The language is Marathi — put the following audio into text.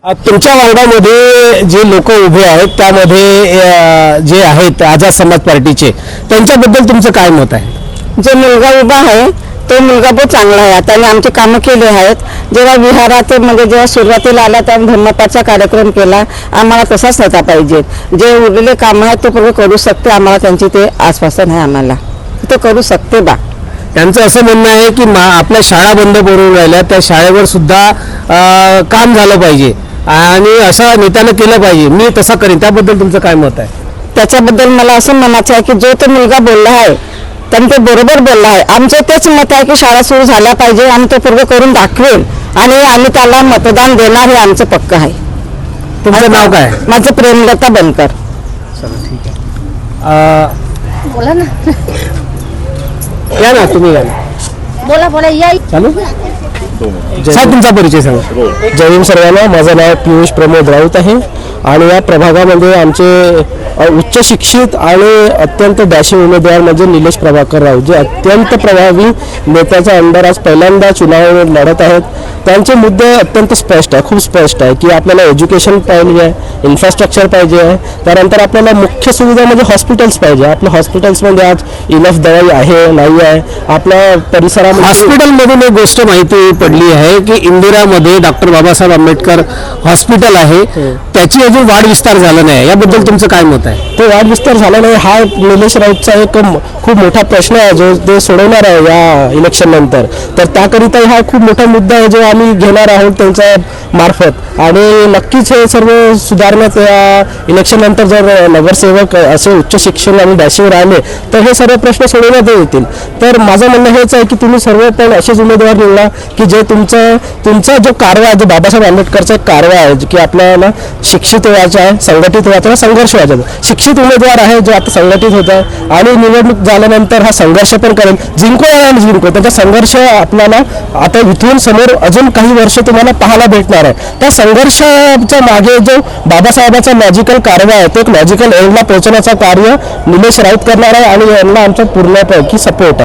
तुमच्या वार्डामध्ये जे लोक उभे आहेत त्यामध्ये जे आहेत आझाद समाज पार्टीचे त्यांच्याबद्दल तुमचं काय मत आहे? जो मुलगा उभा आहे तो मुलगा बहुत चांगला आहे. त्याने आमचे कामं केले आहेत. जेव्हा विहारात म्हणजे जेव्हा सुरुवातीला आला तेव्हा धम्मपाठचा कार्यक्रम केला. आम्हाला तसाच नेता पाहिजे. जे उरलेले कामं आहेत ते पूर्ण करू शकते. आम्हाला त्यांची ते आश्वासन आहे. आम्हाला ते करू शकते बा. त्यांचं असं म्हणणं आहे की आपल्या शाळा बंद पडून राहिल्या, त्या शाळेवर सुद्धा काम झालं पाहिजे आणि असं नेत्यानं केलं पाहिजे. मी तसं करीन. त्याबद्दल तुमचं काय मत आहे? त्याच्याबद्दल मला असं म्हणायचं आहे की जो तो मुलगा बोलला आहे त्यांनी ते बरोबर बोलला आहे. आमचं तेच मत आहे की शाळा सुरू झाल्या पाहिजे. आम्ही ते पूर्ण करून दाखवेल आणि आम्ही त्याला मतदान देणार हे आमचं पक्क आहे. तुमचं नाव काय? माझं प्रेमलता बनकर. चला ठीक आहे. बोला ना. या ना, तुम्ही या ना. बोला या. चालू साहेब, तुमचा परिचय सांगा. जय हिंद सर्वांना. माझं नाव पियुष प्रमोद राऊत आहे आणि या प्रभागामध्ये आमचे उच्च शिक्षित आणि अत्यंत डॅशिंग उमेदवार म्हणजे निलेश प्रभाकर राऊत, जे अत्यंत प्रभावी नेत्याच्या अंडर आज पहिल्यांदा चुनाव लढत आहेत. त्यांचे मुद्दे अत्यंत स्पष्ट आहे, खूप स्पष्ट आहे की आपल्याला एज्युकेशन पाहिजे आहे, इन्फ्रास्ट्रक्चर पाहिजे आहे, त्यानंतर आपल्याला मुख्य सुविधा म्हणजे हॉस्पिटल्स पाहिजे. आपल्या हॉस्पिटल्समध्ये आज इनफ दवाई आहे नाही आहे. आपल्या परिसरामध्ये हॉस्पिटलमधून एक गोष्ट माहिती पडली आहे की इंदिरामध्ये डॉक्टर बाबासाहेब आंबेडकर हॉस्पिटल आहे, त्याची अजून वाढ विस्तार झाला नाही. याबद्दल तुमचं काय मत आहे? तो वाढ विस्तार झाला नाही हा निलेश राऊतचा एक खूप मोठा प्रश्न आहे जो ते सोडवणार आहे या इलेक्शन नंतर. तर त्याकरिता हा खूप मोठा मुद्दा आहे जो आम्ही घेणार आहोत त्यांच्या मार्फत आणि नक्कीच हे सर्व सुधारणा त्या इलेक्शन नंतर जर नगरसेवक असे उच्च शिक्षण आणि डॅशिंग राहिले तर हे सर्व प्रश्न सोडवण्यात येतील. तर माझं म्हणणं हेच आहे की तुम्ही सर्व पण असेच उमेदवार निवडा की जे तुमचा जो कारवा आहे, जो बाबासाहेब आंबेडकरचा कारवा आहे की आपल्याला शिक्षित व्हायचं आहे, संघटित व्हायचं आहे, संघर्ष व्हायचा. शिक्षित उमेदवार आहे जो आता संघटित होत आहे आणि निवडणूक झाल्यानंतर हा संघर्ष पण करेल. जिंको आणि जिंको त्याचा संघर्ष आपल्याला आता इथून समोर अजून काही वर्ष तुम्हाला पाहायला भेटणार आहे. त्या संघर्षाच्या मागे जो बाबासाहेबांचा लॉजिकल कारवा आहे तो एक लॉजिकल एंडला पोहोचण्याचं कार्य निलेश राऊत करणार आहे आणि यांना आमचा पूर्णपैकी सपोर्ट आहे.